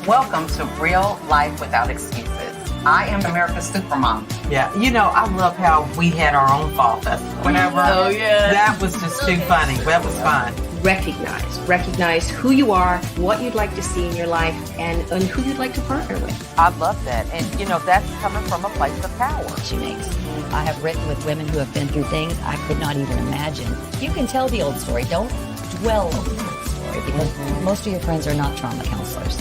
Welcome to Real Life Without Excuses. I am America's Supermom. Yeah, I love how we had our own fall festival. Whenever, that was just too funny. That was fun. Recognize who you are, what you'd like to see in your life, and who you'd like to partner with. I love that. And, that's coming from a place of power. She makes. I have written with women who have been through things I could not even imagine. You can tell the old story. Don't dwell on the old story because most of your friends are not trauma counselors.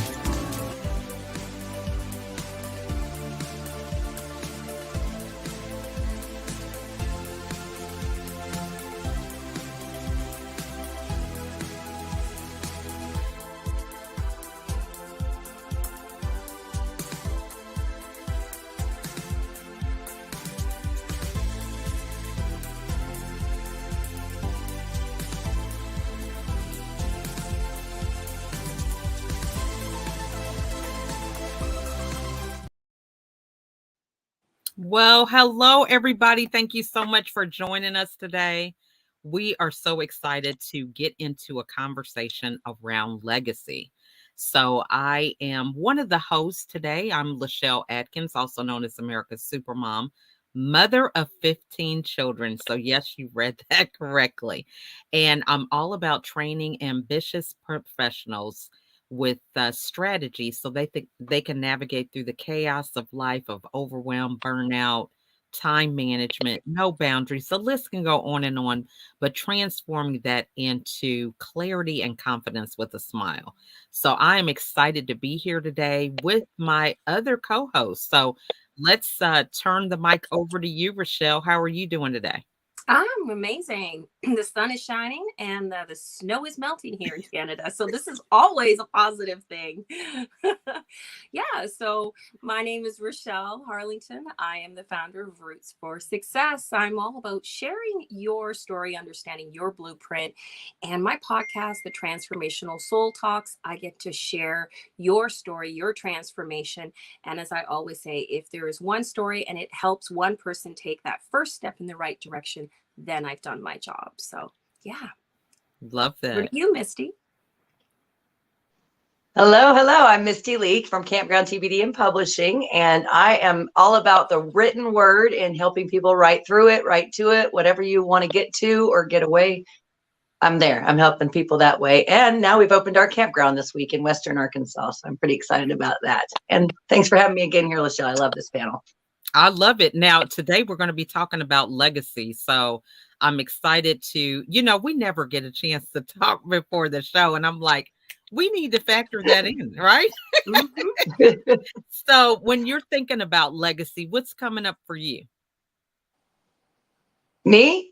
Well, hello, everybody. Thank you so much for joining us today. We are so excited to get into a conversation around legacy. So I am one of the hosts today. I'm LaChelle Adkins, also known as America's Supermom, mother of 15 children. So yes, you read that correctly. And I'm all about training ambitious professionals with strategy so they can navigate through the chaos of life of overwhelm, burnout, time management, no boundaries. The list can go on, but transforming that into clarity and confidence with a smile. So I am excited to be here today with my other co-host. So let's turn the mic over to you, Raschell. How are you doing today? I'm amazing. The sun is shining and the snow is melting here in Canada. So this is always a positive thing. Yeah. So my name is Raschell Harlingten. I am the founder of Roots for Success. I'm all about sharing your story, understanding your blueprint, and my podcast, The Transformational Soul Talks. I get to share your story, your transformation. And as I always say, if there is one story and it helps one person take that first step in the right direction, then I've done my job. So yeah. Love that. What are you, Misty? Hello. I'm Mistilei from Campground TBD and Publishing, and I am all about the written word and helping people write through it, write to it, whatever you want to get to or get away. I'm there. I'm helping people that way. And now we've opened our campground this week in Western Arkansas, so I'm pretty excited about that. And thanks for having me again here, LaChelle. I love this panel. I love it. Now, today we're going to be talking about legacy. So I'm excited to, we never get a chance to talk before the show. And I'm like, we need to factor that in, right? Mm-hmm. So when you're thinking about legacy, what's coming up for you? Me?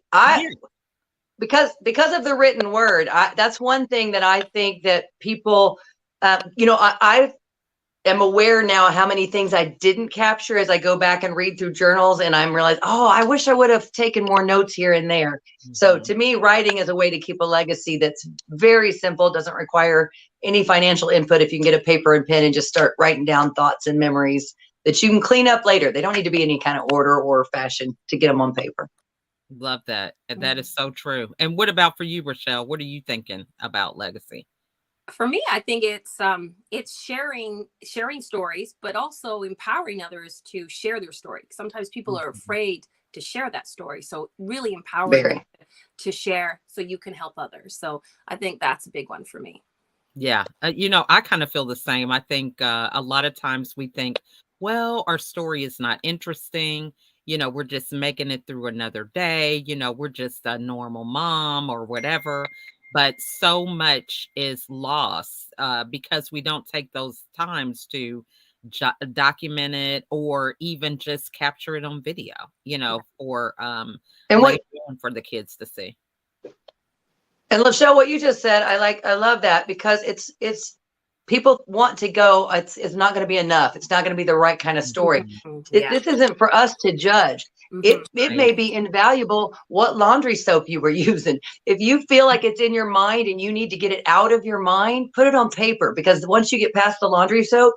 Because of the written word, that's one thing that I think that people, I am aware now how many things I didn't capture as I go back and read through journals, and I'm realized, I wish I would have taken more notes here and there. Mm-hmm. So to me, writing is a way to keep a legacy that's very simple, doesn't require any financial input. If you can get a paper and pen and just start writing down thoughts and memories that you can clean up later. They don't need to be any kind of order or fashion to get them on paper. Love that. And that is so true. And what about for you, Raschell? What are you thinking about legacy? For me, I think it's sharing stories, but also empowering others to share their story. Sometimes people are afraid to share that story. So really empowering them to share so you can help others. So I think that's a big one for me. Yeah. I kind of feel the same. I think a lot of times we think, well, our story is not interesting. We're just making it through another day. We're just a normal mom or whatever. But so much is lost because we don't take those times to document it or even just capture it on video, for for the kids to see. And LaChelle, what you just said, I love that because it's people want to go. It's not going to be enough. It's not going to be the right kind of story. This isn't for us to judge. It may be invaluable what laundry soap you were using. If you feel like it's in your mind and you need to get it out of your mind, put it on paper, because once you get past the laundry soap,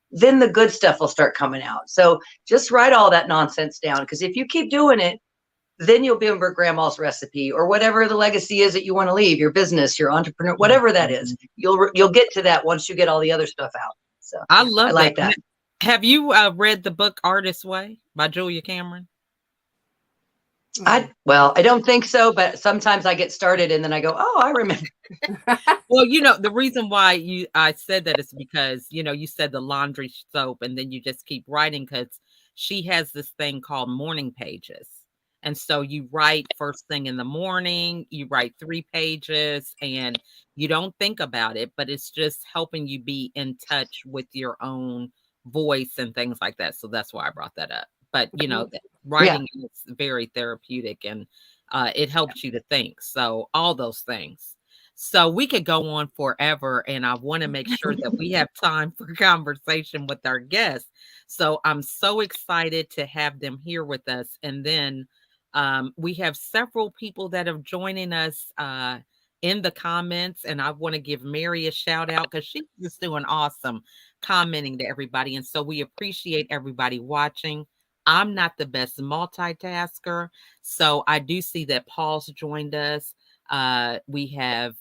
then the good stuff will start coming out. So just write all that nonsense down, because if you keep doing it, then you'll be over grandma's recipe or whatever the legacy is that you want to leave, your business, your entrepreneur, whatever that is. You'll get to that once you get all the other stuff out. So I love I like that. Have you read the book Artist's Way by Julia Cameron? I don't think so, but sometimes I get started and then I go, oh, I remember. Well, the reason why I said that is because, you said the laundry soap and then you just keep writing because she has this thing called morning pages. And so you write first thing in the morning, you write 3 pages and you don't think about it, but it's just helping you be in touch with your own voice and things like that. So that's why I brought that up. But, writing is very therapeutic and it helps you to think. So all those things. So we could go on forever, and I want to make sure that we have time for conversation with our guests. So I'm so excited to have them here with us. And then we have several people that have joining us in the comments, and I want to give Mary a shout out because she's just doing awesome commenting to everybody. And so we appreciate everybody watching. I'm not the best multitasker, so I do see that Paul's joined us. We have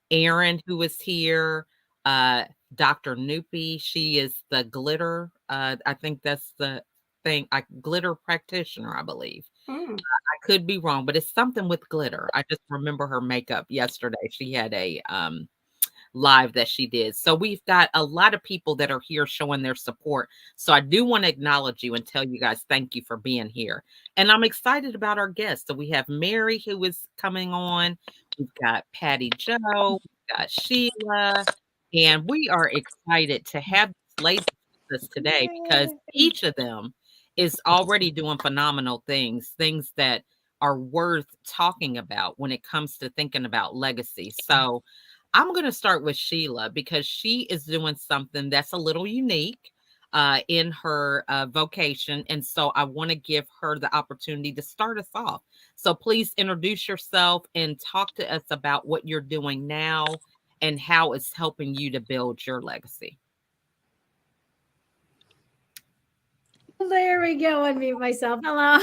Erin who is here, Dr. Noopy. She is the glitter. I think that's the thing. Glitter practitioner, I believe. I could be wrong, but it's something with glitter. I just remember her makeup yesterday. She had a live that she did. So we've got a lot of people that are here showing their support. So I do want to acknowledge you and tell you guys thank you for being here. And I'm excited about our guests. So we have Mary who is coming on. We've got Patty Joe, we've got Sheila, and we are excited to have this lady with us today because each of them is already doing phenomenal things that are worth talking about when it comes to thinking about legacy. So I'm going to start with Sheila because she is doing something that's a little unique in her vocation. And so I want to give her the opportunity to start us off. So please introduce yourself and talk to us about what you're doing now and how it's helping you to build your legacy. There we go. Unmute myself. Hello.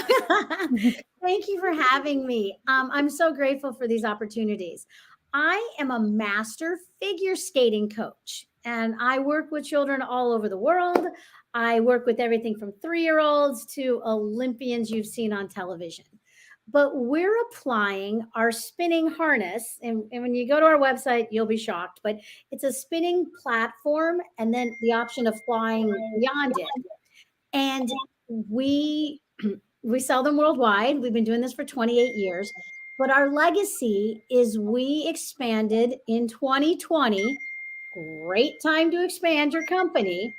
Thank you for having me. I'm so grateful for these opportunities. I am a master figure skating coach, and I work with children all over the world. I work with everything from 3-year-olds to Olympians you've seen on television. But we're applying our spinning harness, and when you go to our website, you'll be shocked, but it's a spinning platform and then the option of flying beyond it. And we sell them worldwide. We've been doing this for 28 years. But our legacy is we expanded in 2020. Great time to expand your company.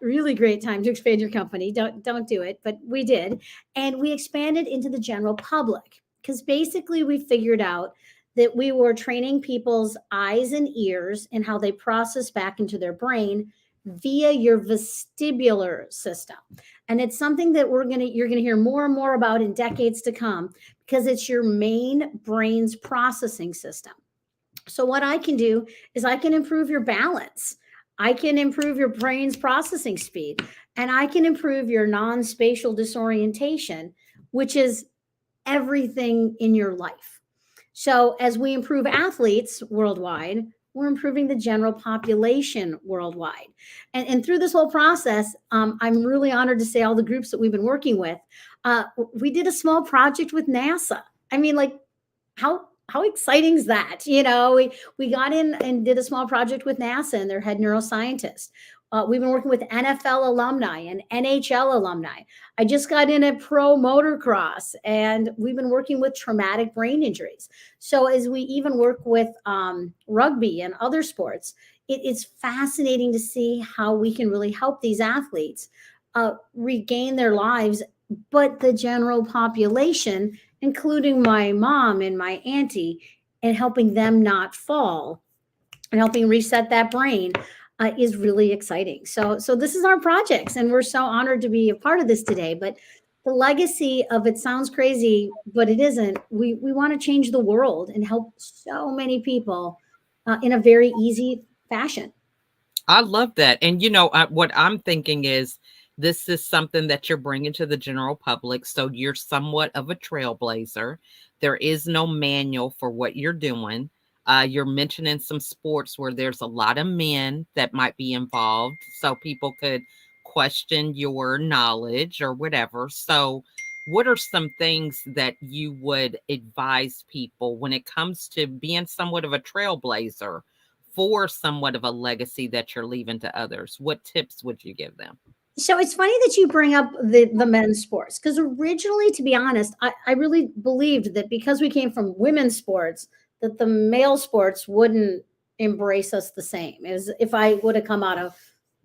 Really great time to expand your company. Don't do it, but we did. And we expanded into the general public because basically we figured out that we were training people's eyes and ears and how they process back into their brain via your vestibular system. And it's something that you're going to hear more and more about in decades to come because it's your main brain's processing system. So what I can do is I can improve your balance. I can improve your brain's processing speed, and I can improve your non-spatial disorientation, which is everything in your life. So as we improve athletes worldwide, we're improving the general population worldwide. And through this whole process, I'm really honored to say all the groups that we've been working with, we did a small project with NASA. I mean, like, how exciting is that? We got in and did a small project with NASA and their head neuroscientist. We've been working with NFL alumni and NHL alumni. I just got in a pro motocross, and we've been working with traumatic brain injuries. So as we even work with rugby and other sports, it's fascinating to see how we can really help these athletes regain their lives, but the general population, including my mom and my auntie, and helping them not fall and helping reset that brain. Is really exciting. So this is our projects, and we're so honored to be a part of this today. But the legacy of it sounds crazy, but it isn't. We want to change the world and help so many people in a very easy fashion. I love that. And, what I'm thinking is this is something that you're bringing to the general public. So you're somewhat of a trailblazer. There is no manual for what you're doing. You're mentioning some sports where there's a lot of men that might be involved, so people could question your knowledge or whatever. So what are some things that you would advise people when it comes to being somewhat of a trailblazer for somewhat of a legacy that you're leaving to others? What tips would you give them? So it's funny that you bring up the men's sports, because originally, to be honest, I really believed that because we came from women's sports, that the male sports wouldn't embrace us the same as if I would have come out of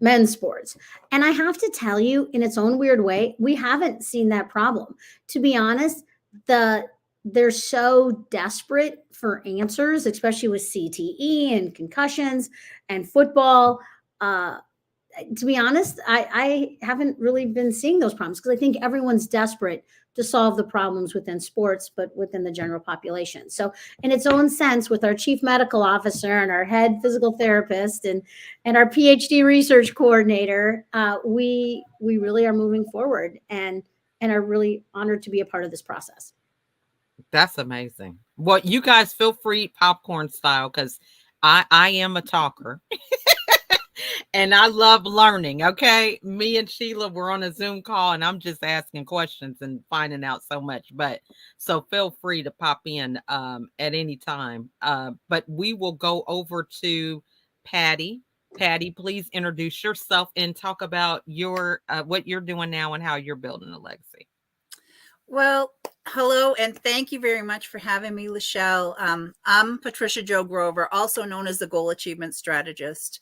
men's sports. And I have to tell you, in its own weird way, we haven't seen that problem. To be honest, they're so desperate for answers, especially with CTE and concussions and football. To be honest, I haven't really been seeing those problems, because I think everyone's desperate to solve the problems within sports, but within the general population. So in its own sense, with our chief medical officer and our head physical therapist and our PhD research coordinator, we really are moving forward and are really honored to be a part of this process. That's amazing. Well, you guys feel free popcorn style, because I am a talker. And I love learning. Okay. Me and Sheila were on a Zoom call and I'm just asking questions and finding out so much. But so feel free to pop in at any time. But we will go over to Patty. Patty, please introduce yourself and talk about your what you're doing now and how you're building a legacy. Well, hello, and thank you very much for having me, LaChelle. I'm Patricia Jo Grover, also known as the Goal Achievement Strategist.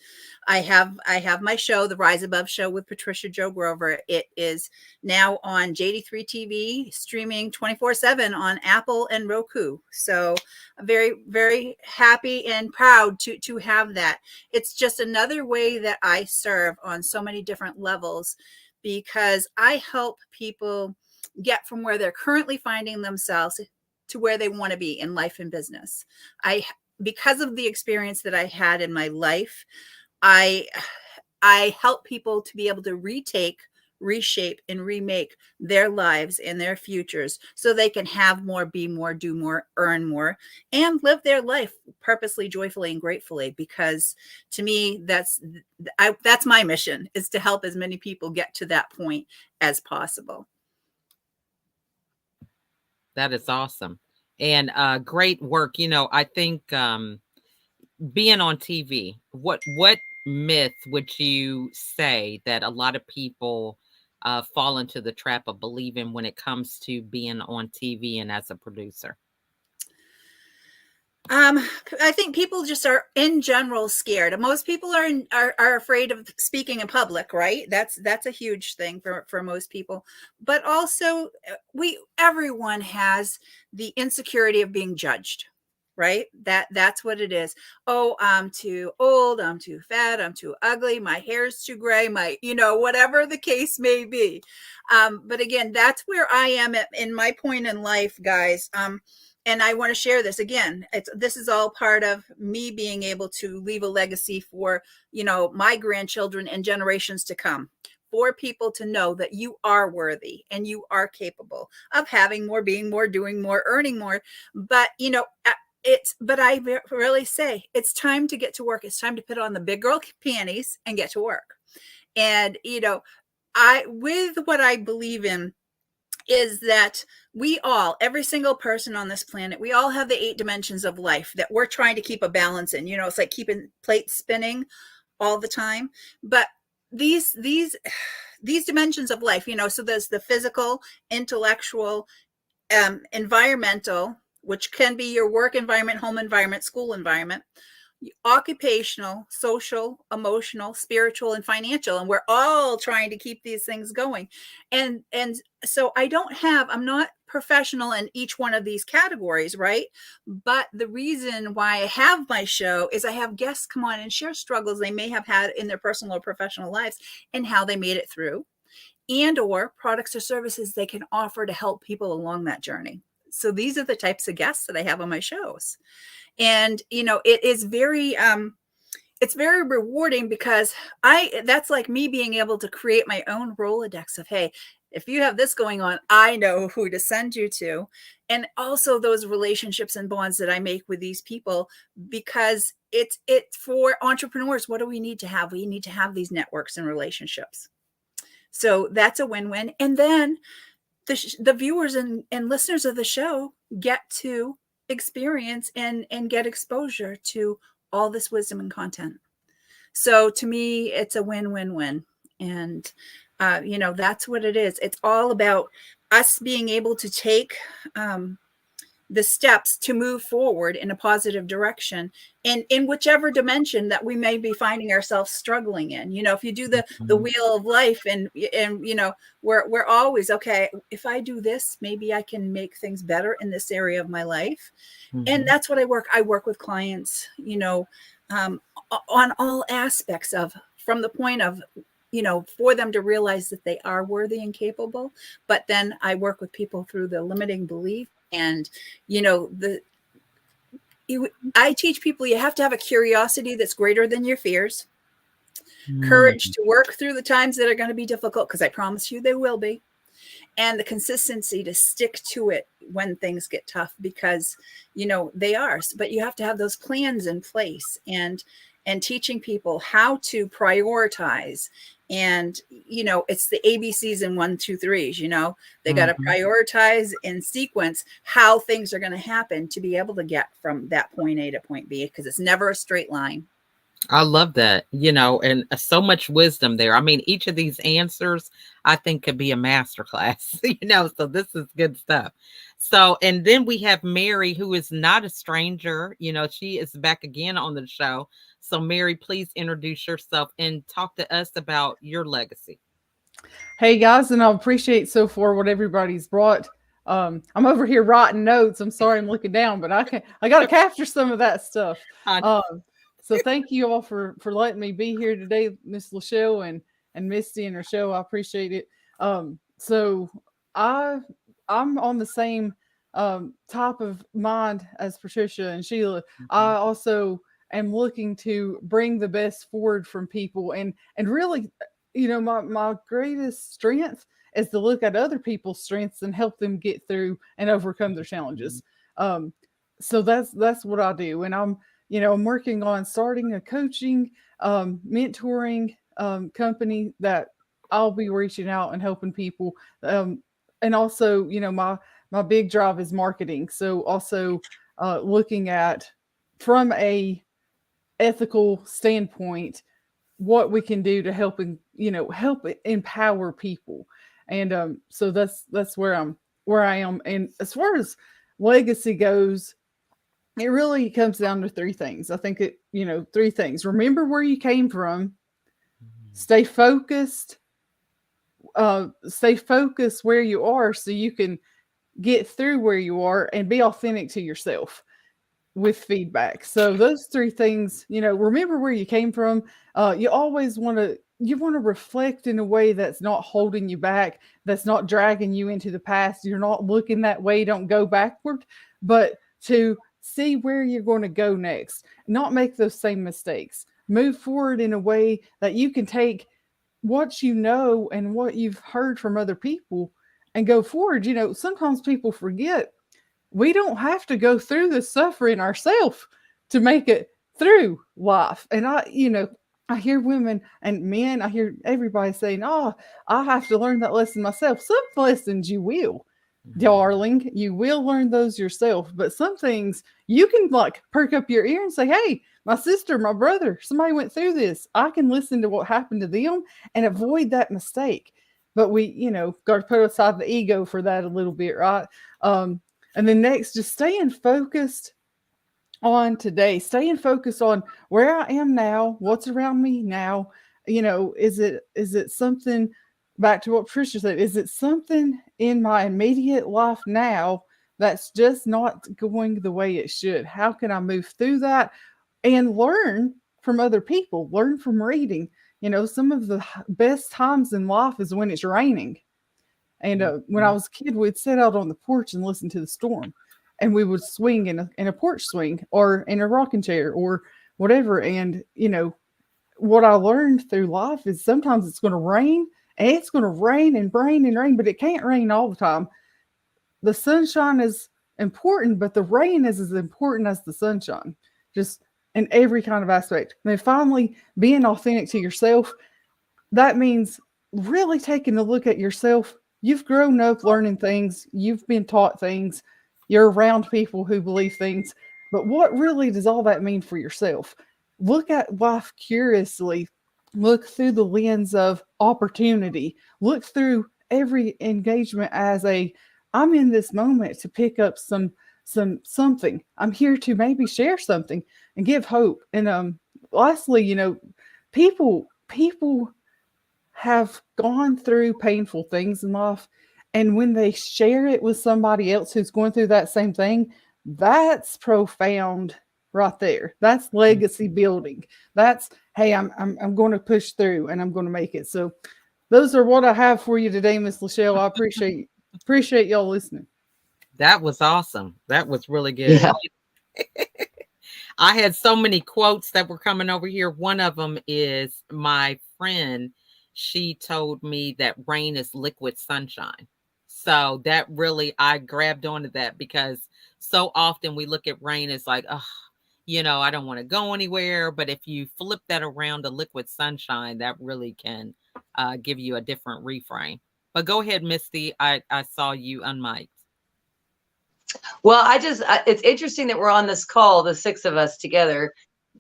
I have my show, The Rise Above Show with Patricia Jo Grover. It is now on JD3 TV, streaming 24/7 on Apple and Roku. So I'm very, very happy and proud to have that. It's just another way that I serve on so many different levels, because I help people get from where they're currently finding themselves to where they want to be in life and business. Because of the experience that I had in my life, I help people to be able to retake, reshape, and remake their lives and their futures so they can have more, be more, do more, earn more, and live their life purposely, joyfully, and gratefully. Because to me, that's my mission, is to help as many people get to that point as possible. That is awesome. And great work. You know, I think being on TV, what myth would you say that a lot of people fall into the trap of believing when it comes to being on TV and as a producer? I think people just are in general scared. Most people are afraid of speaking in public, right? That's a huge thing for most people. But also everyone has the insecurity of being judged, right? That's what it is. Oh, I'm too old, I'm too fat, I'm too ugly, my hair's too gray, whatever the case may be. But again, that's where I am in my point in life, guys. And I want to share this again. This is all part of me being able to leave a legacy for, my grandchildren and generations to come, for people to know that you are worthy and you are capable of having more, being more, doing more, earning more. But, but I really say it's time to get to work. It's time to put on the big girl panties and get to work. And, with what I believe in, is that we all, every single person on this planet, we all have the 8 dimensions of life that we're trying to keep a balance in. It's like keeping plates spinning all the time. But these dimensions of life, so there's the physical, intellectual, environmental, which can be your work environment, home environment, school environment, occupational, social, emotional, spiritual, and financial. And we're all trying to keep these things going. And so I'm not professional in each one of these categories, right? But the reason why I have my show is I have guests come on and share struggles they may have had in their personal or professional lives and how they made it through, and or products or services they can offer to help people along that journey. So these are the types of guests that I have on my shows. And, it is very, it's very rewarding because that's like me being able to create my own Rolodex of, hey, if you have this going on, I know who to send you to. And also those relationships and bonds that I make with these people, because it's for entrepreneurs. What do we need to have? We need to have these networks and relationships. So that's a win-win. And then the viewers and listeners of the show get to experience and get exposure to all this wisdom and content. So to me, it's a win-win-win. And, that's what it is. It's all about us being able to take the steps to move forward in a positive direction and in whichever dimension that we may be finding ourselves struggling in. If you do the wheel of life and we're always, okay, if I do this, maybe I can make things better in this area of my life. And that's what I work with clients, on all aspects from the point of, for them to realize that they are worthy and capable. But then I work with people through the limiting belief. And, I teach people you have to have a curiosity that's greater than your fears, courage to work through the times that are going to be difficult, because I promise you they will be, and the consistency to stick to it when things get tough, because, they are. But you have to have those plans in place and teaching people how to prioritize. And, it's the ABCs and 1, 2, 3s, they got to prioritize and sequence how things are going to happen to be able to get from that point A to point B, because it's never a straight line. I love that, and so much wisdom there. I mean, each of these answers, I think, could be a masterclass, so this is good stuff. So, and then we have Mary, who is not a stranger. She is back again on the show. So Mary, please introduce yourself and talk to us about your legacy. Hey guys, and I appreciate so far what everybody's brought. I'm over here writing notes. I'm sorry I'm looking down, but I got to capture some of that stuff. So thank you all for letting me be here today, Miss LaChelle and Misty and Raschell. I appreciate it. So I'm on the same type of mind as Patricia and Sheila. I also am looking to bring the best forward from people, and really, my greatest strength is to look at other people's strengths and help them get through and overcome their challenges. So that's what I do, and I'm working on starting a coaching, mentoring company that I'll be reaching out and helping people. And also, my big drive is marketing. So also looking at, from a ethical standpoint, what we can do to help empower people. And so that's where I am. And as far as legacy goes, it really comes down to three things. I think three things. Remember where you came from. Stay focused. Stay focused where you are so you can get through where you are, and be authentic to yourself with feedback. So those three things, remember where you came from. You always want to reflect in a way that's not holding you back, that's not dragging you into the past. You're not looking that way. Don't go backward, but to see where you're going to go next, not make those same mistakes. Move forward in a way that you can take what you know and what you've heard from other people and go forward. Sometimes people forget we don't have to go through the suffering ourselves to make it through life. And I hear women and men, I hear everybody saying, oh, I have to learn that lesson myself. Some lessons you will, darling, you will learn those yourself. But some things you can perk up your ear and say, hey, my sister, my brother, somebody went through this. I can listen to what happened to them and avoid that mistake. But we, got to put aside the ego for that a little bit, right? And then next, just staying focused on today, staying focused on where I am now, what's around me now. Is it something, back to what Patricia said, is it something in my immediate life now that's just not going the way it should? How can I move through that and learn from other people, learn from reading? Some of the best times in life is when it's raining. And when I was a kid, we'd sit out on the porch and listen to the storm, and we would swing in a porch swing or in a rocking chair or whatever. And, what I learned through life is sometimes it's going to rain, and it's going to rain and rain and rain, but it can't rain all the time. The sunshine is important, but the rain is as important as the sunshine, just in every kind of aspect. And then finally, being authentic to yourself, that means really taking a look at yourself. You've grown up learning things. You've been taught things. You're around people who believe things. But what really does all that mean for yourself? Look at life curiously. Look through the lens of opportunity. Look through every engagement as I'm in this moment to pick up something. I'm here to maybe share something and give hope. And lastly, people have gone through painful things in life, and when they share it with somebody else who's going through that same thing, that's profound right there. That's legacy building. That's, hey, I'm going to push through and I'm going to make it. So those are what I have for you today, Miss LaChelle. I appreciate y'all listening. That was awesome. That was really good. Yeah. I had so many quotes that were coming over here. One of them is my friend. She told me that rain is liquid sunshine. So that really, I grabbed onto that, because so often we look at rain as like, oh, I don't want to go anywhere. But if you flip that around to liquid sunshine, that really can give you a different reframe. But go ahead, Misty. I saw you unmiked. Well, it's interesting that we're on this call, the six of us together.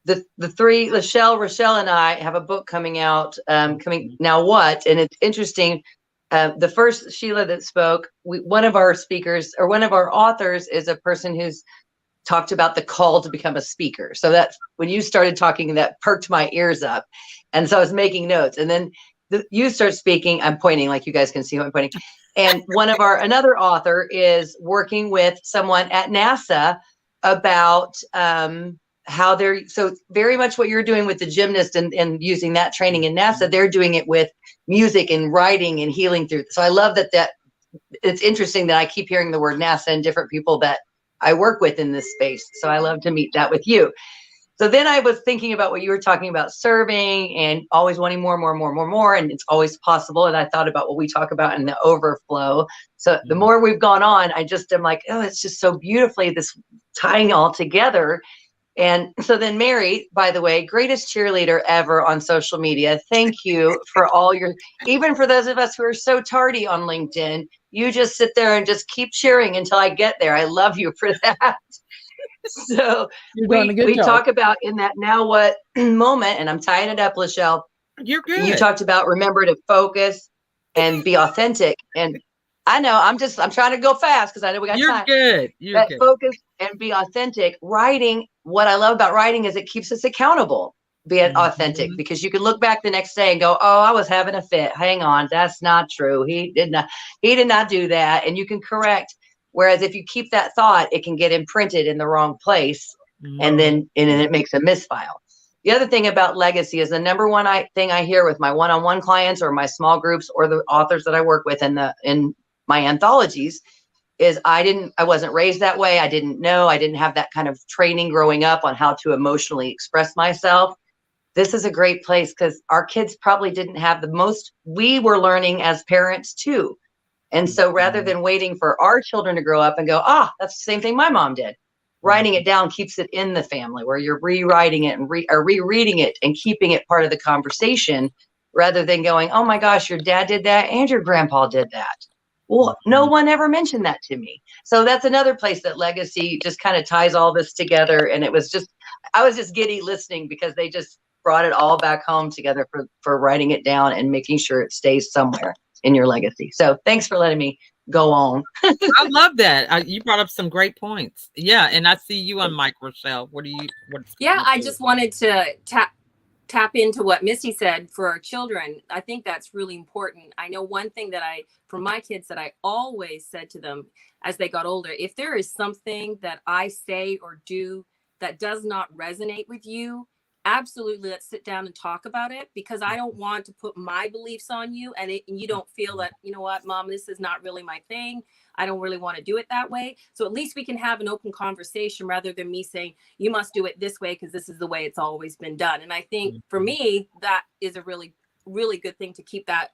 The three, LaChelle, Raschell, and I have a book coming out, Now What? And it's interesting. The first Sheila that spoke, one of our speakers or one of our authors is a person who's talked about the call to become a speaker. So that when you started talking, that perked my ears up. And so I was making notes. And then you start speaking, I'm pointing, like you guys can see who I'm pointing. And another author is working with someone at NASA about how they're, so very much what you're doing with the gymnast and using that training in NASA, they're doing it with music and writing and healing through. So I love that it's interesting that I keep hearing the word NASA and different people that I work with in this space. So I love to meet that with you. So then I was thinking about what you were talking about, serving and always wanting more, and it's always possible. And I thought about what we talk about in the overflow. So the more we've gone on, I'm like, oh, it's just so beautifully this tying all together. And so then Mary, by the way, greatest cheerleader ever on social media. Thank you for all even for those of us who are so tardy on LinkedIn, you just sit there and just keep cheering until I get there. I love you for that. So we talk about in that now what moment, and I'm tying it up, LaChelle. You're good. You talked about remember to focus and be authentic. And I know I'm trying to go fast because I know we got time. You're good. Focus and be authentic. Writing, what I love about writing is it keeps us accountable, being authentic, because you can look back the next day and go, oh, I was having a fit. Hang on, that's not true. He did not do that. And you can correct. Whereas if you keep that thought, it can get imprinted in the wrong place, and then it makes a misfile. The other thing about legacy is the number one thing I hear with my one-on-one clients or my small groups or the authors that I work with in my anthologies is I wasn't raised that way. I didn't know. I didn't have that kind of training growing up on how to emotionally express myself. This is a great place because our kids probably didn't have the most. We were learning as parents too. And so rather than waiting for our children to grow up and go, that's the same thing my mom did, writing it down keeps it in the family where you're rewriting it and rereading it and keeping it part of the conversation rather than going, oh my gosh, your dad did that and your grandpa did that. Well, no one ever mentioned that to me. So that's another place that legacy just kind of ties all this together. And I was just giddy listening because they just brought it all back home together for writing it down and making sure it stays somewhere in your legacy. So thanks for letting me go on. I love that. You brought up some great points. Yeah. And I see you on mic, Raschell. I just wanted to tap into what Misty said for our children. I think that's really important. I know one thing for my kids that I always said to them as they got older, if there is something that I say or do that does not resonate with you, absolutely, let's sit down and talk about it, because I don't want to put my beliefs on you and you don't feel that, you know what, Mom, this is not really my thing. I don't really want to do it that way. So at least we can have an open conversation rather than me saying, you must do it this way because this is the way it's always been done. And I think for me, that is a really, really good thing to keep that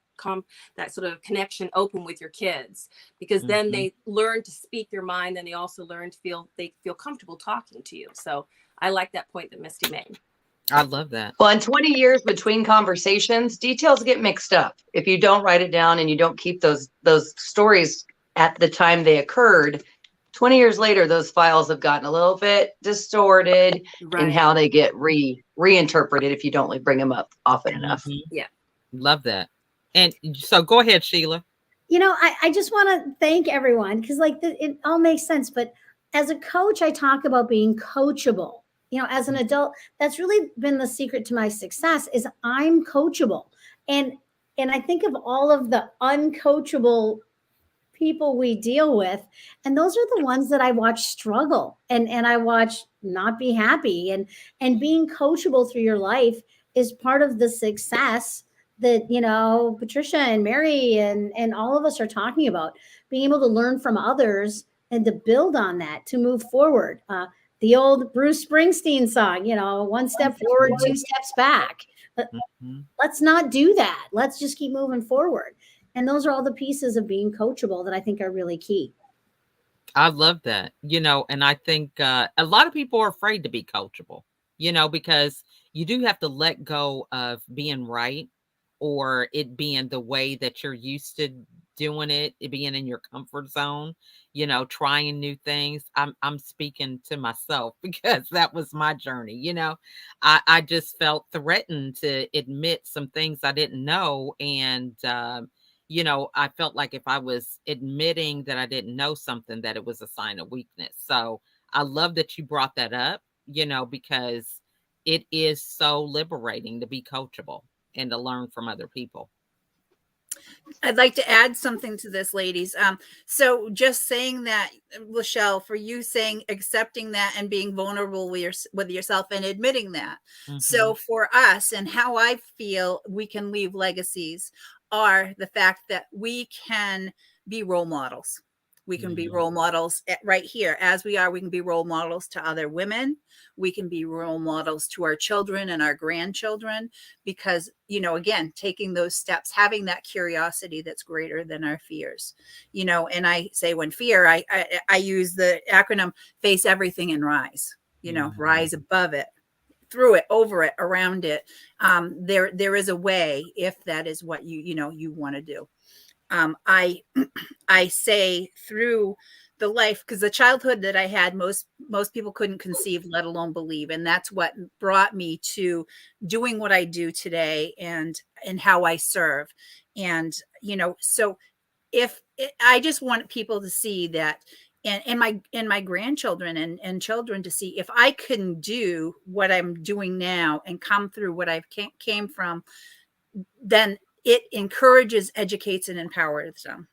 sort of connection open with your kids, because then they learn to speak their mind, and they also learn to feel comfortable talking to you. So I like that point that Misty made. I love that. Well, in 20 years between conversations, details get mixed up. If you don't write it down and you don't keep those stories at the time they occurred, 20 years later, those files have gotten a little bit distorted in how they get reinterpreted if you don't bring them up often enough. Yeah. Love that. And so go ahead, Sheila. You know, I just want to thank everyone, because it all makes sense. But as a coach, I talk about being coachable. You know, as an adult, that's really been the secret to my success, is I'm coachable. And I think of all of the uncoachable people we deal with, and those are the ones that I watch struggle and I watch not be happy, and being coachable through your life is part of the success that, you know, Patricia and Mary and all of us are talking about, being able to learn from others and to build on that to move forward. The old Bruce Springsteen song, you know, 1 step forward, 2 steps back. Let's not do that. Let's just keep moving forward. And those are all the pieces of being coachable that I think are really key. I love that, you know, and I think a lot of people are afraid to be coachable, you know, because you do have to let go of being right, or it being the way that you're used to doing it being in your comfort zone, you know, trying new things. I'm speaking to myself because that was my journey. You know, I just felt threatened to admit some things I didn't know. And, you know, I felt like if I was admitting that I didn't know something, that it was a sign of weakness. So I love that you brought that up, you know, because it is so liberating to be coachable and to learn from other people. I'd like to add something to this, ladies. So just saying that, LaChelle, for you saying, accepting that and being vulnerable with yourself and admitting that. So for us, and how I feel we can leave legacies, are the fact that we can be role models. We can be role models right here as we are. We can be role models to other women. We can be role models to our children and our grandchildren, because, you know, again, taking those steps, having that curiosity that's greater than our fears, you know. And I say, when fear, I use the acronym FACE everything and rise, you know, rise above it, through it, over it, around it. There is a way, if that is what you want to do. I say through the life, because the childhood that I had, most people couldn't conceive, let alone believe. And that's what brought me to doing what I do today and how I serve. And, you know, so I just want people to see that, and my grandchildren and children to see, if I can do what I'm doing now and come through what I've came from, then it encourages, educates, and empowers them.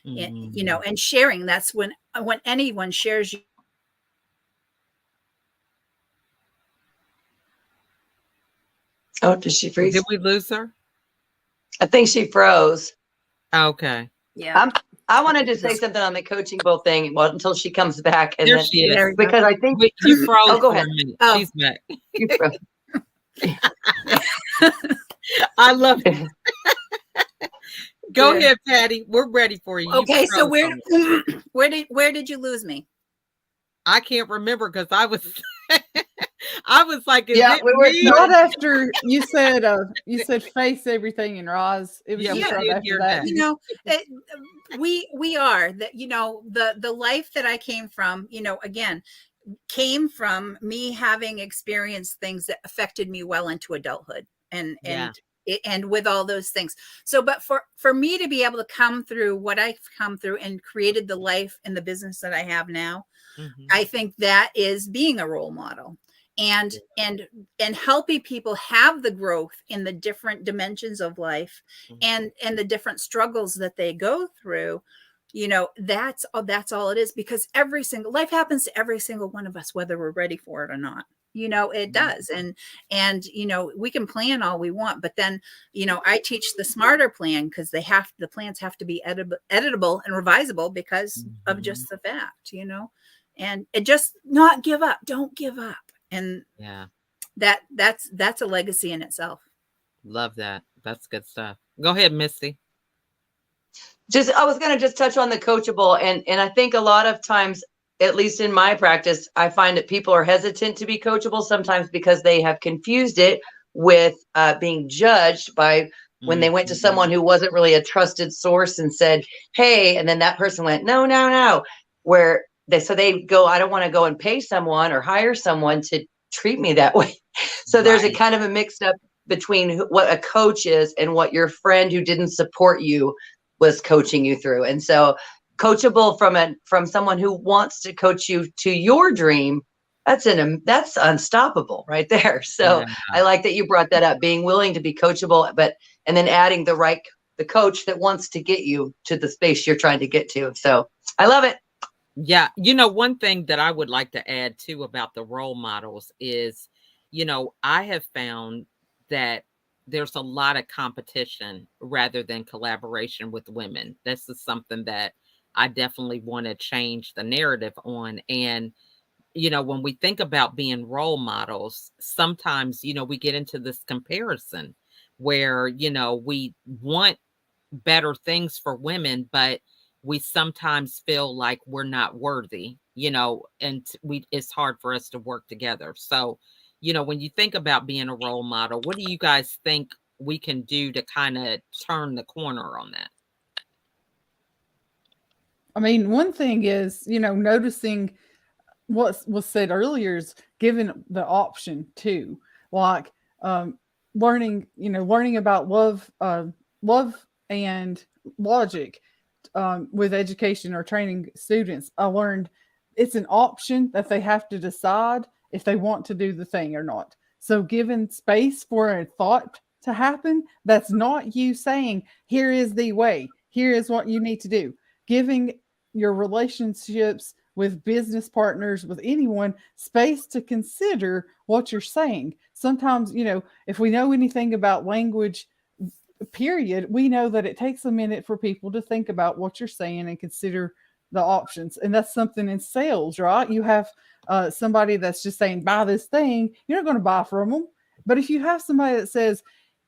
And, you know, and sharing, that's when anyone shares. Oh, did she freeze? Did we lose her? I think she froze. Okay. Yeah. I wanted to say something on the coachable thing, well, until she comes back. And there then, she is. Because I think you froze. Oh, go ahead. Oh. She's back. You froze. I love it. Go ahead, Patty. We're ready for you. Okay, so where did you lose me? I can't remember, because I was I was like, we were not after you said face everything and rise. It was just right after that. You know, we are that, you know, the life that I came from, you know, again, came from me having experienced things that affected me well into adulthood, and with all those things. So, but for me to be able to come through what I've come through and created the life and the business that I have now, I think that is being a role model, and helping people have the growth in the different dimensions of life, and the different struggles that they go through. you know, that's all it is, because life happens to every single one of us, whether we're ready for it or not. You know, it does. And, you know, we can plan all we want, but then, you know, I teach the smarter plan, because the plans have to be editable and revisable because of just the fact, you know, and it just not give up. Don't give up. And yeah, that's a legacy in itself. Love that. That's good stuff. Go ahead, Misty. I was going to just touch on the coachable. And I think a lot of times, at least in my practice, I find that people are hesitant to be coachable sometimes because they have confused it with being judged by when they went to someone who wasn't really a trusted source and said, hey, and then that person went, no, where they go, I don't want to go and pay someone or hire someone to treat me that way. So there's a kind of a mixed up between what a coach is and what your friend who didn't support you was coaching you through. And so coachable from someone who wants to coach you to your dream, that's unstoppable right there. So I like that you brought that up, being willing to be coachable, and then adding the coach that wants to get you to the space you're trying to get to. So I love it. Yeah. You know, one thing that I would like to add too about the role models is, you know, I have found that there's a lot of competition rather than collaboration with women. This is something that I definitely want to change the narrative on. And, you know, when we think about being role models, sometimes, you know, we get into this comparison where, you know, we want better things for women, but we sometimes feel like we're not worthy, you know, and it's hard for us to work together. So, you know, when you think about being a role model, what do you guys think we can do to kind of turn the corner on that? I mean, one thing is, you know, noticing what was said earlier is giving the option too, like learning about love and logic with education or training students. I learned it's an option that they have to decide if they want to do the thing or not. So giving space for a thought to happen, that's not you saying, here is the way, here is what you need to do. Giving your relationships with business partners, with anyone, space to consider what you're saying. Sometimes, you know, if we know anything about language, period, we know that it takes a minute for people to think about what you're saying and consider the options. And that's something in sales, right? You have somebody that's just saying, buy this thing, you're not going to buy from them. But if you have somebody that says,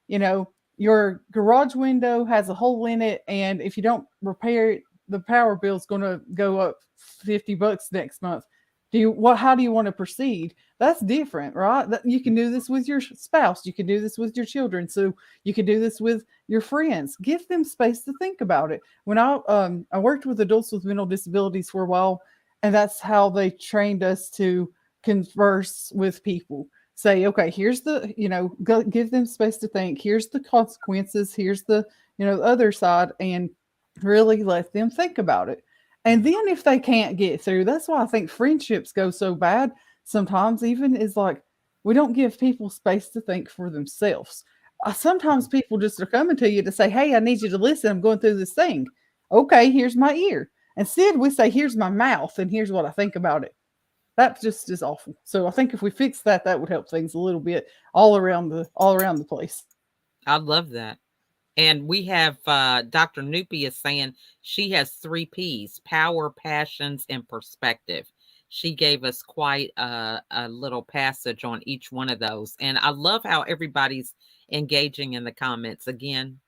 you know, your garage window has a hole in it, and if you don't repair it, the power bill is going to go up $50 next month. How do you want to proceed? That's different, right? You can do this with your spouse. You can do this with your children. So you can do this with your friends. Give them space to think about it. When I worked with adults with mental disabilities for a while, and that's how they trained us to converse with people. Say, okay, here's give them space to think. Here's the consequences. Here's the, other side, and really let them think about it. And then if they can't get through, that's why I think friendships go so bad sometimes, even is like, we don't give people space to think for themselves. Sometimes people just are coming to you to say, hey, I need you to listen. I'm going through this thing. Okay, here's my ear. Instead, we say, here's my mouth, and here's what I think about it. That just is awful. So I think if we fix that, that would help things a little bit all around the place. I love that. And we have Dr. Nupi is saying she has 3 P's: power, passions, and perspective. She gave us quite a little passage on each one of those. And I love how everybody's engaging in the comments. Again,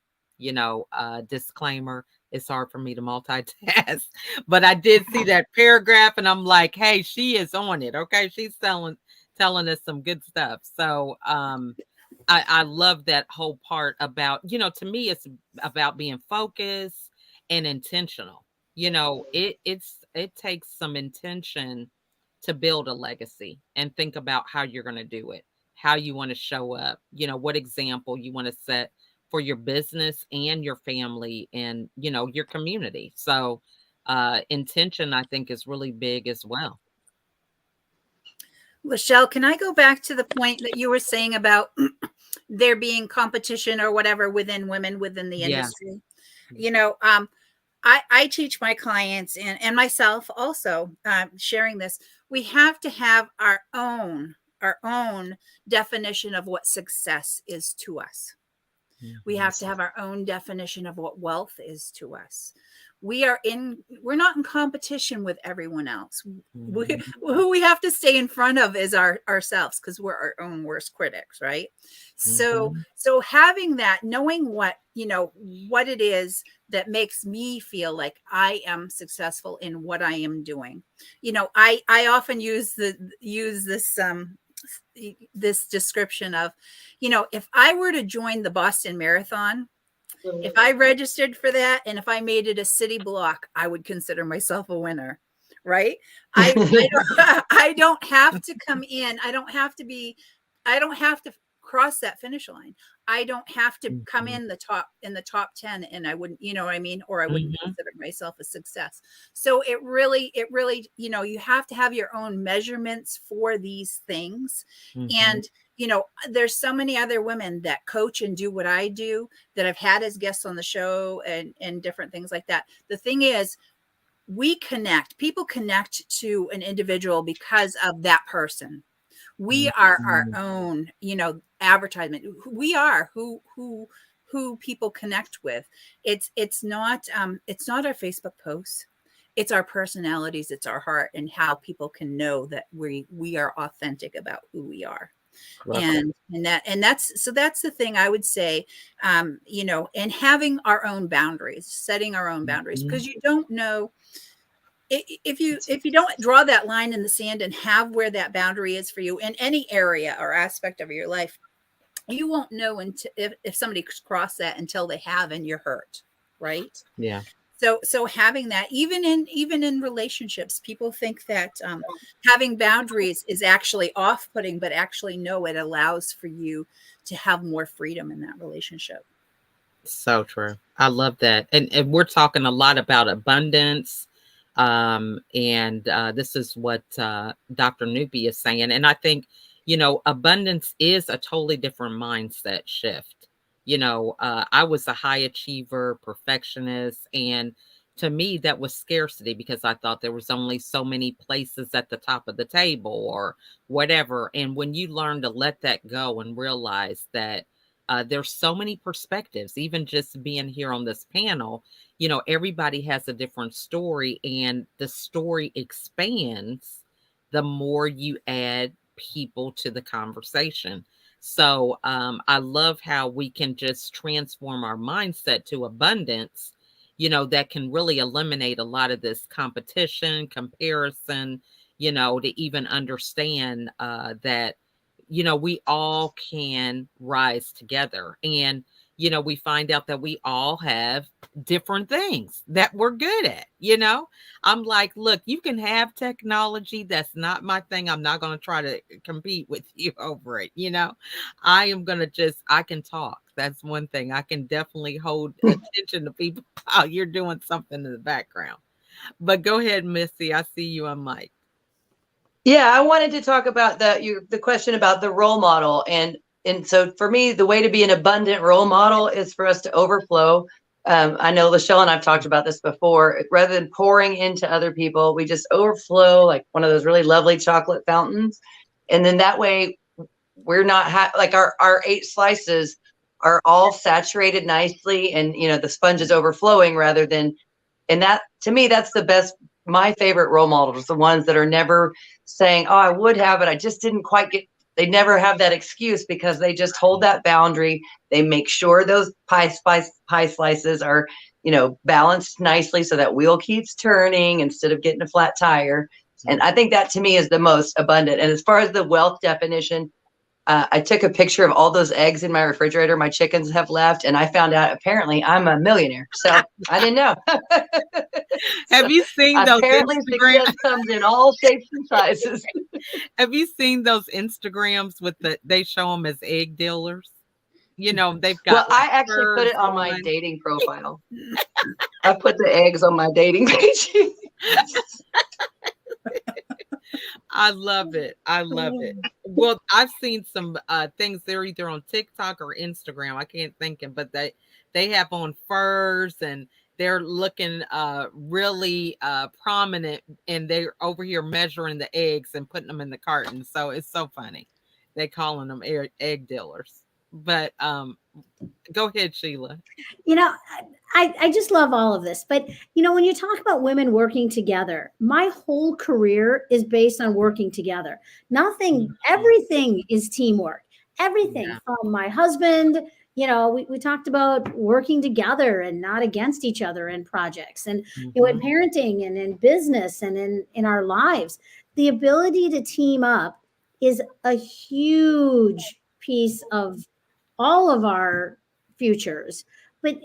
disclaimer, it's hard for me to multitask. But I did see that paragraph, and I'm like, hey, she is on it. Okay, she's telling us some good stuff. So I love that whole part about, to me, it's about being focused and intentional. It takes some intention to build a legacy and think about how you're going to do it, how you want to show up, what example you want to set for your business and your family and, your community. So intention, I think, is really big as well. LaChelle, can I go back to the point that you were saying about there being competition or whatever within women within the industry? Yeah. I teach my clients and myself also, sharing this, we have to have our own definition of what success is to us. We have to have our own definition of what wealth is to us. We're not in competition with everyone else. Who we have to stay in front of is ourselves, because we're our own worst critics, right? So having that, knowing what it is that makes me feel like I am successful in what I am doing. I often use this description of, if I were to join the Boston Marathon, if I registered for that and if I made it a city block, I would consider myself a winner, right? I don't have to come in. I don't have to cross that finish line. I don't have to come in the top 10, and I wouldn't, you know what I mean? Or I wouldn't consider myself a success. So it really, you have to have your own measurements for these things. And, there's so many other women that coach and do what I do that I've had as guests on the show and different things like that. The thing is, people connect to an individual because of that person. We are our own, advertisement. We are who people connect with. It's not our Facebook posts. It's our personalities. It's our heart, and how people can know that we are authentic about who we are. And that's the thing I would say, and having our own boundaries, setting our own boundaries, because you don't know. If you don't draw that line in the sand and have where that boundary is for you in any area or aspect of your life, you won't know until if somebody crossed that until they have, and you're hurt, right? Yeah. So having that, even in relationships, people think that having boundaries is actually off-putting, but actually no, it allows for you to have more freedom in that relationship. So true. I love that. And we're talking a lot about abundance. And this is what Dr. Newby is saying. And I think, abundance is a totally different mindset shift. I was a high achiever, perfectionist, and to me that was scarcity, because I thought there was only so many places at the top of the table or whatever. And when you learn to let that go and realize that there's so many perspectives, even just being here on this panel, everybody has a different story, and the story expands the more you add people to the conversation. So I love how we can just transform our mindset to abundance, that can really eliminate a lot of this competition, comparison, to even understand that, we all can rise together. And, we find out that we all have different things that we're good at. I'm like, look, you can have technology. That's not my thing. I'm not going to try to compete with you over it. I am going to I can talk. That's one thing. I can definitely hold attention to people while you're doing something in the background. But go ahead, Missy. I see you on mic. Yeah, I wanted to talk about the question about the role model. And so for me, the way to be an abundant role model is for us to overflow. I know LaChelle and I've talked about this before. Rather than pouring into other people, we just overflow like one of those really lovely chocolate fountains. And then that way we're not like our 8 slices are all saturated nicely, and the sponge is overflowing rather than, and that to me, that's the best. My favorite role models, the ones that are never saying, oh, I would have it, I just didn't quite get. They never have that excuse, because they just hold that boundary. They make sure those pie slices are, balanced nicely so that wheel keeps turning instead of getting a flat tire. And I think that to me is the most abundant. And as far as the wealth definition, I took a picture of all those eggs in my refrigerator my chickens have left, and I found out apparently I'm a millionaire. So I didn't know. Have you seen those? Apparently, success comes in all shapes and sizes. Have you seen those Instagrams with they show them as egg dealers? They've got. Well, I actually put it on my dating profile. I put the eggs on my dating page. I love it. I love it. Well, I've seen some things. They're either on TikTok or Instagram. I can't think of, but they have on furs, and they're looking really prominent, and they're over here measuring the eggs and putting them in the carton. So it's so funny. They calling them egg dealers. But go ahead, Sheila. You know, I just love all of this. But, you know, when you talk about women working together, my whole career is based on working together. Everything is teamwork. Everything from my husband, you know, we talked about working together and not against each other in projects and, you know, in parenting and in business and in our lives. The ability to team up is a huge piece of all of our futures. But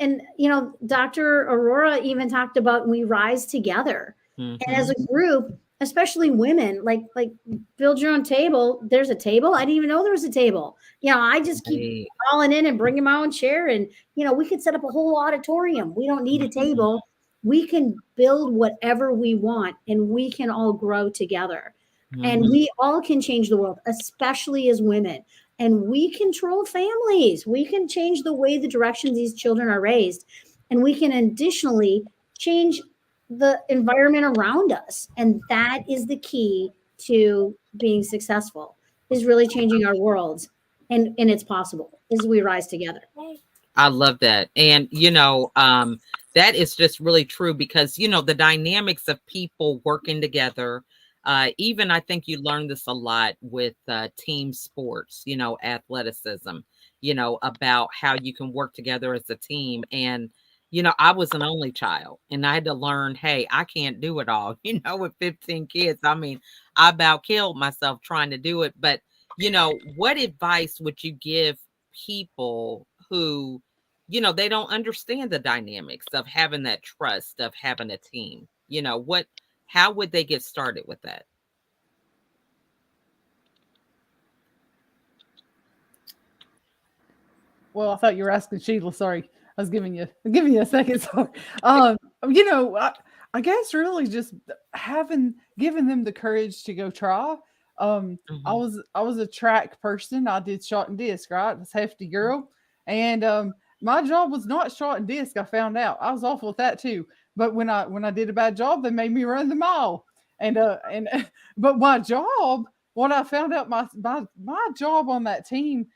and you know, Dr. Aurora even talked about we rise together. And as a group, especially women, like build your own table. There's a table. I didn't even know there was a table. You know, I just keep calling in and bringing my own chair. And, you know, we could set up a whole auditorium. We don't need a table. We can build whatever we want and we can all grow together. And we all can change the world, especially as women. And we control families. We can change the way the directions these children are raised. And we can additionally change the environment around us. And that is the key to being successful, is really changing our worlds. And it's possible as we rise together. I love that. And, you know, that is just really true because, you know, the dynamics of people working together, even I think you learn this a lot with team sports, you know, athleticism, you know, about how you can work together as a team. And, you know, I was an only child and I had to learn, hey, I can't do it all. You know, with 15 kids, I mean, I about killed myself trying to do it. But, you know, what advice would you give people who, you know, they don't understand the dynamics of having that trust, of having a team? You know, how would they get started with that? Well, I thought you were asking Sheila. Sorry, I was giving you a second. Sorry. You know, I guess really just giving them the courage to go try. I was a track person. I did shot and disc, right? I was a hefty girl, and my job was not shot and disc. I found out I was awful at that too. But when I did a bad job, they made me run the mile. But my job, what I found out my job on that team,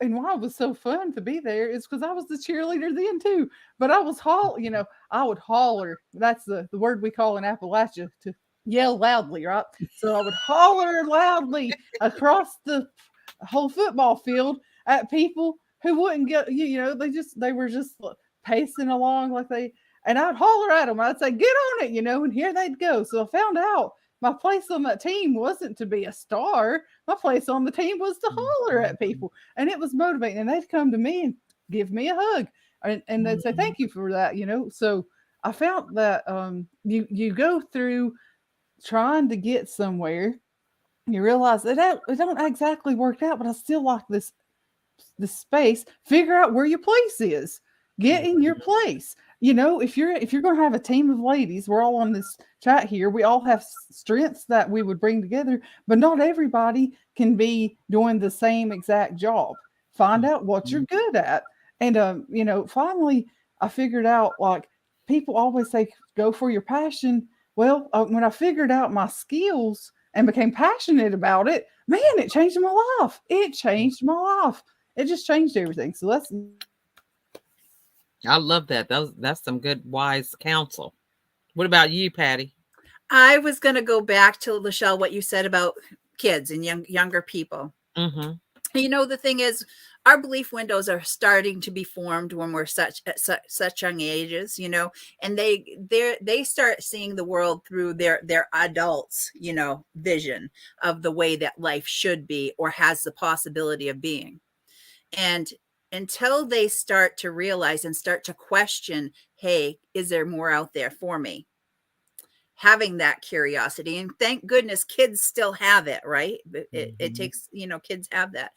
and why it was so fun to be there is because I was the cheerleader then too. But I was I would holler. That's the word we call in Appalachia, to yell loudly, right? So I would holler loudly across the whole football field at people who wouldn't get, you know, they were just pacing along and I'd holler at them. I'd say, get on it, you know, and here they'd go. So I found out my place on that team wasn't to be a star. My place on the team was to holler at people. And it was motivating. And they'd come to me and give me a hug. And they'd say, thank you for that, you know. So I found that you go through trying to get somewhere. You realize that it don't exactly work out, but I still like this space. Figure out where your place is. Get in your place. You know, if you're going to have a team of ladies, we're all on this chat here. We all have strengths that we would bring together, but not everybody can be doing the same exact job. Find out what you're good at. And, you know, finally, I figured out, like, people always say, go for your passion. Well, when I figured out my skills and became passionate about it, man, it changed my life. It changed my life. It just changed everything. So I love that. That's some good, wise counsel. What about you, Patty? I was going to go back to LaChelle, what you said about kids and younger people. You know, the thing is, our belief windows are starting to be formed when we're at such young ages, you know, and they start seeing the world through their adults, you know, vision of the way that life should be or has the possibility of being. And until they start to realize and start to question, hey, is there more out there for me? Having that curiosity, and thank goodness kids still have it, right? It takes, you know, kids have that.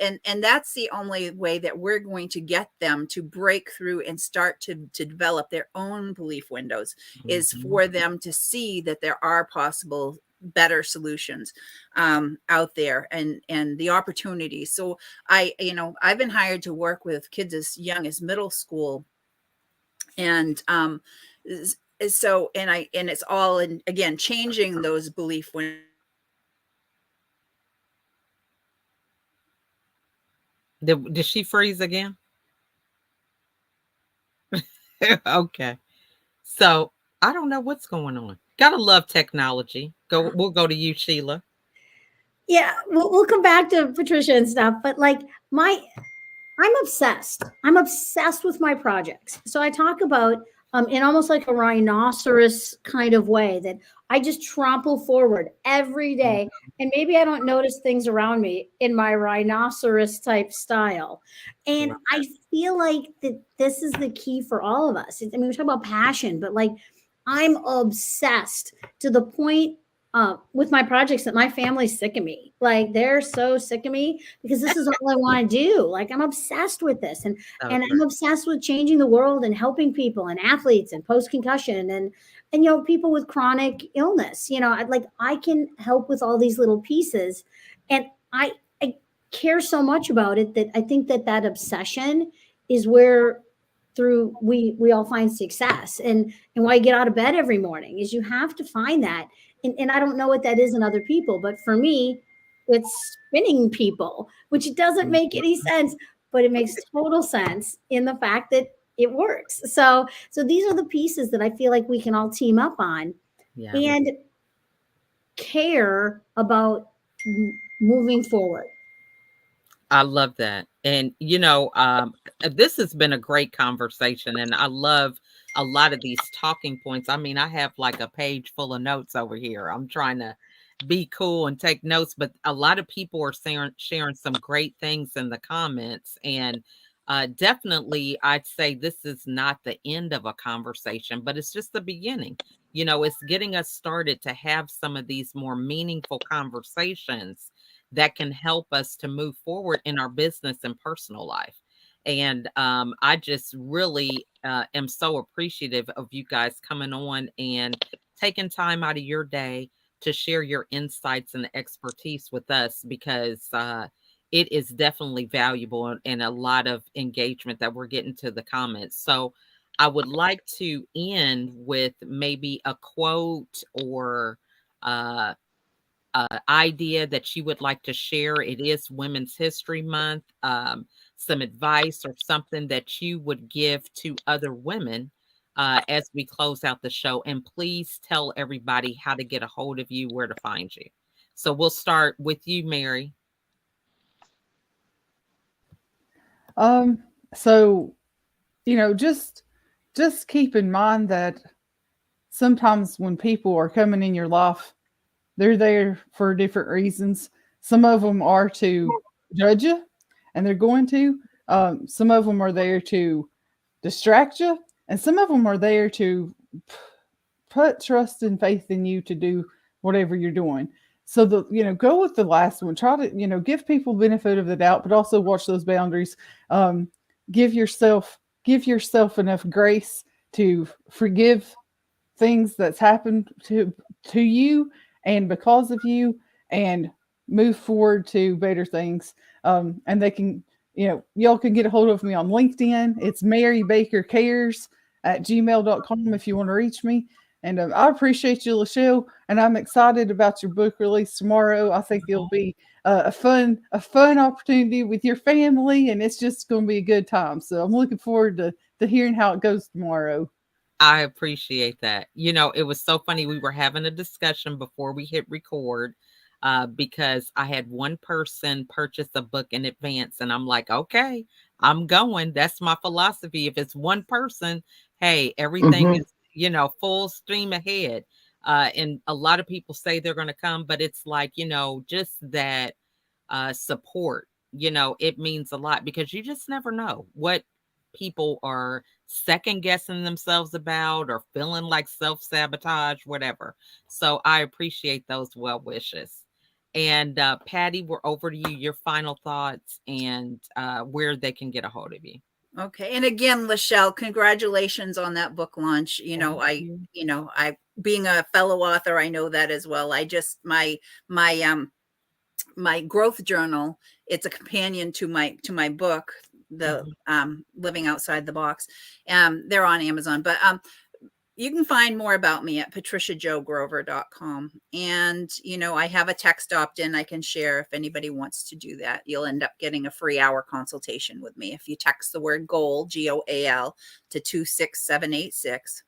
And that's the only way that we're going to get them to break through and start to develop their own belief windows, is for them to see that there are possible better solutions out there and the opportunities. So I've been hired to work with kids as young as middle school. And so, and it's all in, again, changing those beliefs when. Did she freeze again? Okay. So I don't know what's going on. Gotta love technology. We'll go to you, Sheila. Yeah, we'll come back to Patricia and stuff, but like I'm obsessed. I'm obsessed with my projects. So I talk about in almost like a rhinoceros kind of way that I just trample forward every day. And maybe I don't notice things around me in my rhinoceros type style. And I feel like that this is the key for all of us. I mean, we talk about passion, but like I'm obsessed to the point with my projects that my family's sick of me. Like they're so sick of me because this is all I want to do. Like I'm obsessed with this, and I'm obsessed with changing the world and helping people and athletes and post concussion and you know, people with chronic illness. You know, I can help with all these little pieces, and I care so much about it that I think that obsession is where through we all find success, and why you get out of bed every morning is you have to find that. And I don't know what that is in other people, but for me, it's spinning people, which doesn't make any sense, but it makes total sense in the fact that it works. So these are the pieces that I feel like we can all team up on and care about moving forward. I love that. And, you know, this has been a great conversation, and I love a lot of these talking points. I mean, I have like a page full of notes over here. I'm trying to be cool and take notes, but a lot of people are sharing some great things in the comments. And definitely, I'd say this is not the end of a conversation, but it's just the beginning. You know, it's getting us started to have some of these more meaningful conversations that can help us to move forward in our business and personal life. And I just really am so appreciative of you guys coming on and taking time out of your day to share your insights and expertise with us, because it is definitely valuable and a lot of engagement that we're getting to the comments. So I would like to end with maybe a quote or idea that you would like to share. It is Women's History Month. Some advice or something that you would give to other women as we close out the show. And please tell everybody how to get a hold of you, where to find you. So we'll start with you, Mary. So, you know, just keep in mind that sometimes when people are coming in your life, they're there for different reasons. Some of them are to judge you, and they're going to. Some of them are there to distract you, and some of them are there to put trust and faith in you to do whatever you're doing. So go with the last one. Try to, give people benefit of the doubt, but also watch those boundaries. Give yourself enough grace to forgive things that's happened to you and because of you, and move forward to better things. And they can, y'all can get a hold of me on LinkedIn. It's marybakercares@gmail.com if you want to reach me. And I appreciate you, LaChelle, and I'm excited about your book release tomorrow. I think it'll be a fun opportunity with your family, and it's just going to be a good time. So I'm looking forward to hearing how it goes tomorrow. I appreciate that. It was so funny. We were having a discussion before we hit record because I had one person purchase a book in advance, and I'm like, okay, I'm going. That's my philosophy. If it's one person, hey, everything is, full stream ahead. And a lot of people say they're going to come, but it's like, just that support, it means a lot, because you just never know what people are second guessing themselves about or feeling like self-sabotage, whatever. So I appreciate those well wishes. And Patty, we're over to you, your final thoughts and where they can get a hold of you. Okay. And again, LaChelle, congratulations on that book launch. I being a fellow author, I know that as well. I just, my growth journal, it's a companion to my book, Living Outside the Box. They're on Amazon, but you can find more about me at patriciajogrover.com. And, I have a text opt-in I can share if anybody wants to do that. You'll end up getting a free hour consultation with me if you text the word GOAL, GOAL, to 26786.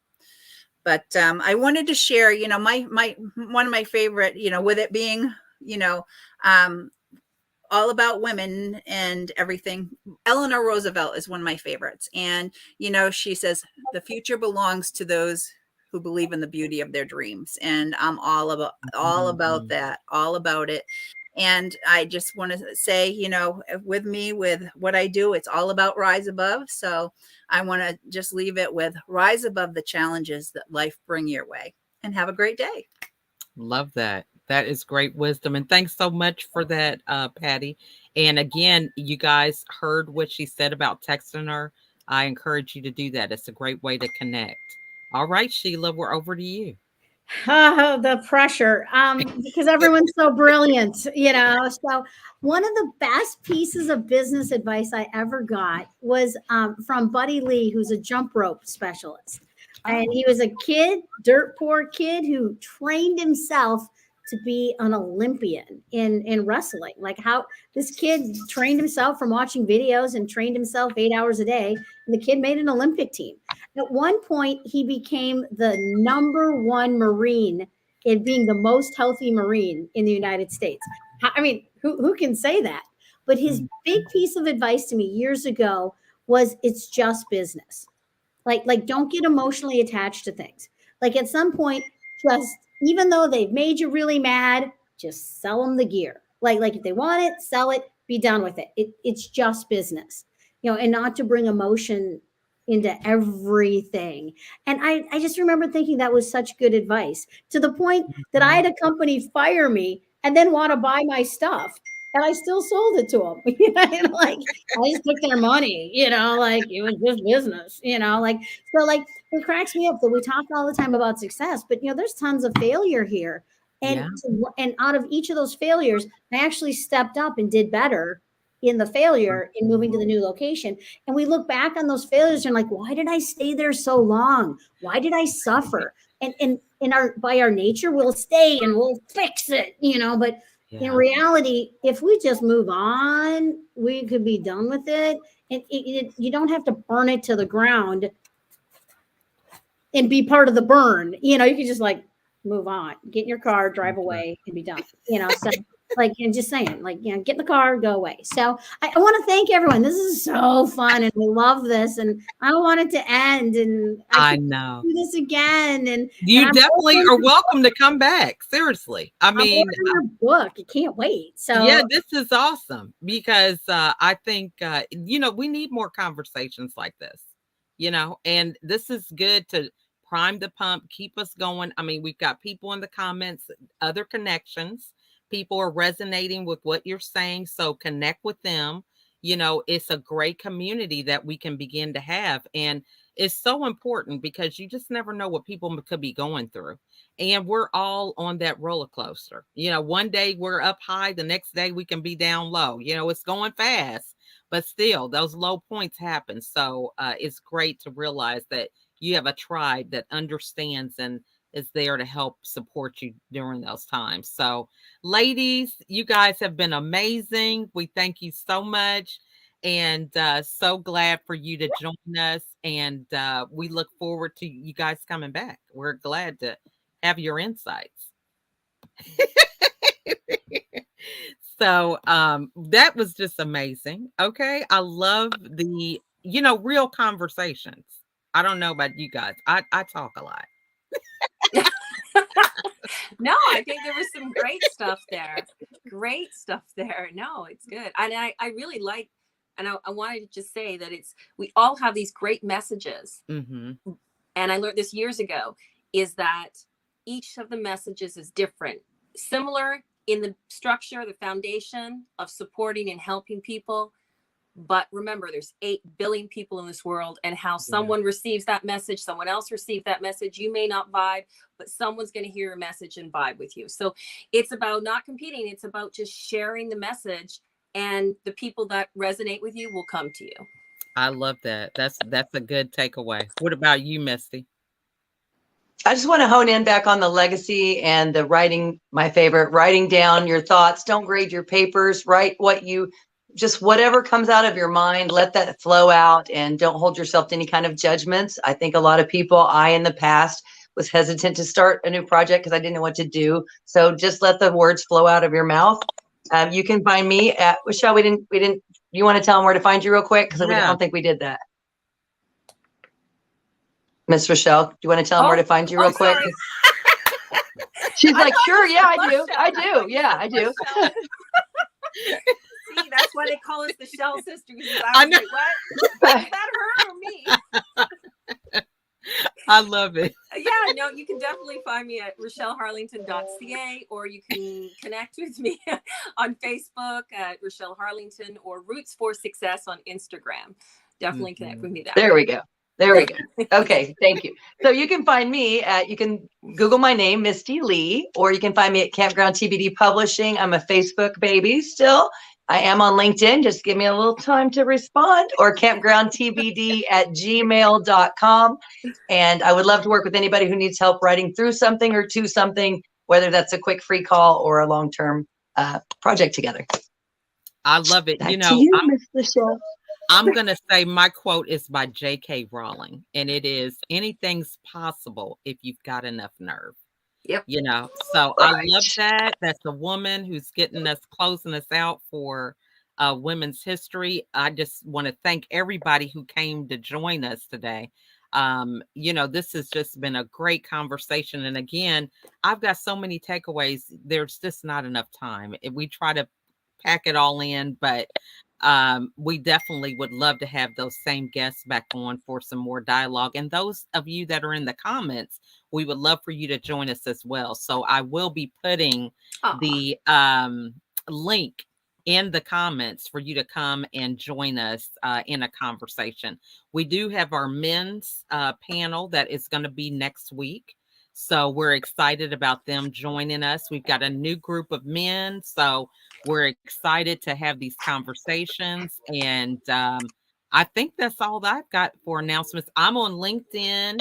But I wanted to share, my one of my favorite, with it being, all about women and everything. Eleanor Roosevelt is one of my favorites. And, she says, the future belongs to those who believe in the beauty of their dreams. And I'm all about that, all about it. And I just want to say, with me, with what I do, it's all about rise above. So I want to just leave it with rise above the challenges that life bring your way, and have a great day. Love that. That is great wisdom. And thanks so much for that, Patty. And again, you guys heard what she said about texting her. I encourage you to do that. It's a great way to connect. All right, Sheila, we're over to you. Oh, the pressure. Because everyone's so brilliant, So one of the best pieces of business advice I ever got was from Buddy Lee, who's a jump rope specialist. And he was a dirt poor kid who trained himself to be an Olympian in wrestling. Like how this kid trained himself from watching videos and trained himself 8 hours a day. And the kid made an Olympic team. At one point, he became the #1 Marine in being the most healthy Marine in the United States. I mean, who can say that? But his big piece of advice to me years ago was, it's just business. Like don't get emotionally attached to things. Like at some point, just, even though they've made you really mad, just sell them the gear. Like if they want it, sell it, be done with it. It's just business, and not to bring emotion into everything. And I just remember thinking that was such good advice, to the point that I had a company fire me and then want to buy my stuff. And I still sold it to them. I just took their money, like it was just business, so it cracks me up that we talk all the time about success, but there's tons of failure here. And and out of each of those failures, I actually stepped up and did better in the failure in moving to the new location. And we look back on those failures and like, why did I stay there so long? Why did I suffer? And by our nature, we'll stay and we'll fix it, but in reality, if we just move on, we could be done with it. And you don't have to burn it to the ground and be part of the burn. You can just move on, get in your car, drive away, and be done. So and just saying, get in the car, go away. So I want to thank everyone. This is so fun, and we love this, and I don't want it to end. And I know do this again. And you definitely are welcome to come back. Seriously, I mean, your book. I can't wait. So yeah, this is awesome because I think we need more conversations like this. And this is good to prime the pump, keep us going. I mean, we've got people in the comments, other connections. People are resonating with what you're saying. So connect with them. It's a great community that we can begin to have. And it's so important because you just never know what people could be going through. And we're all on that roller coaster. One day we're up high, the next day we can be down low. It's going fast, but still those low points happen. So it's great to realize that you have a tribe that understands and is there to help support you during those times. So ladies, you guys have been amazing. We thank you so much. And so glad for you to join us. And we look forward to you guys coming back. We're glad to have your insights. So that was just amazing. Okay. I love the, real conversations. I don't know about you guys. I talk a lot. No, I think there was some great stuff there. Great stuff there. No, it's good. And I really like, and I wanted to just say that we all have these great messages. Mm-hmm. And I learned this years ago, is that each of the messages is different, similar in the structure, the foundation of supporting and helping people. But remember, there's 8 billion people in this world, and how someone receives that message, someone else received that message. You may not vibe, but someone's going to hear a message and vibe with you. So it's about not competing. It's about just sharing the message and the people that resonate with you will come to you. I love that. That's a good takeaway. What about you, Misty? I just want to hone in back on the legacy and the writing. My favorite, writing down your thoughts. Don't grade your papers. Write just whatever comes out of your mind, let that flow out, and don't hold yourself to any kind of judgments. I think a lot of people, in the past, was hesitant to start a new project because I didn't know what to do. So just let the words flow out of your mouth. You can find me at Michelle. We didn't. You want to tell them where to find you real quick? Because I don't think we did that. Miss Raschell, do you want to tell them where to find you real quick? She's like, sure, yeah, I do. I do. Yeah, I do. See, that's why they call us the Shell Sisters. I know. Like, what? Is that her or me? I love it. Yeah, no, you can definitely find me at RaschellHarlingten.ca, or you can connect with me on Facebook at Raschell Harlingten, or Roots for Success on Instagram. Definitely connect with me that There way. we go. There we go. Okay, thank you. So you can find me you can Google my name, Misty Lee, or you can find me at Campground TBD Publishing. I'm a Facebook baby still. I am on LinkedIn. Just give me a little time to respond, or campgroundtbd@gmail.com. And I would love to work with anybody who needs help writing through something or to something, whether that's a quick free call or a long-term project together. I love it. Back You to know, you, Miss Michelle. I'm going to say my quote is by J.K. Rowling, and it is, anything's possible if you've got enough nerve. Yep. You know, so I love that. That's a woman who's closing us out for Women's History. I just want to thank everybody who came to join us today. You know, this has just been a great conversation. And again, I've got so many takeaways. There's just not enough time. We try to pack it all in, but we definitely would love to have those same guests back on for some more dialogue. And those of you that are in the comments, we would love for you to join us as well. So I will be putting the link in the comments for you to come and join us in a conversation. We do have our men's panel that is going to be next week. So we're excited about them joining us. We've got a new group of men. So we're excited to have these conversations. And I think that's all that I've got for announcements. I'm on LinkedIn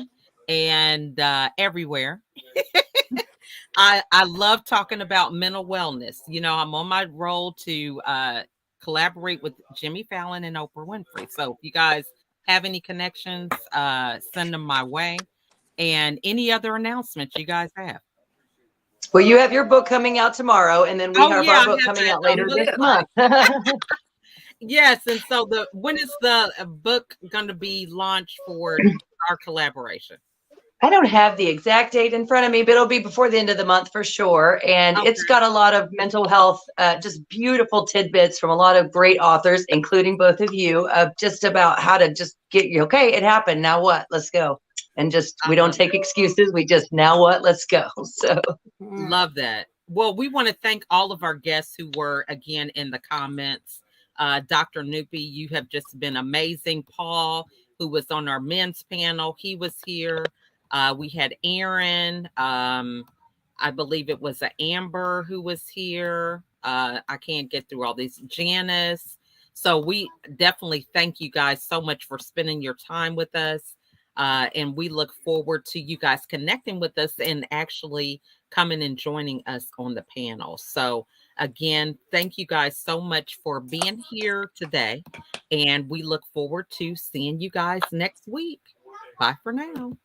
and everywhere. I love talking about mental wellness. You know, I'm on my roll to collaborate with Jimmy Fallon and Oprah Winfrey. So if you guys have any connections, send them my way. And any other announcements you guys have? Well, you have your book coming out tomorrow, and then we have our book coming out later this month. Yes, and so when is the book going to be launched for our collaboration? I don't have the exact date in front of me, but it'll be before the end of the month for sure. And it's got a lot of mental health, just beautiful tidbits from a lot of great authors, including both of you, of just about how to just get you, okay, it happened, now what? Let's go. And just, we don't take excuses. We just, now what? Let's go. So love that. Well, we want to thank all of our guests who were, again, in the comments. Dr. Nupi, you have just been amazing. Paul, who was on our men's panel, he was here. We had Aaron. I believe it was Amber who was here. I can't get through all these. Janice. So we definitely thank you guys so much for spending your time with us. And we look forward to you guys connecting with us and actually coming and joining us on the panel. So again, thank you guys so much for being here today. And we look forward to seeing you guys next week. Bye for now.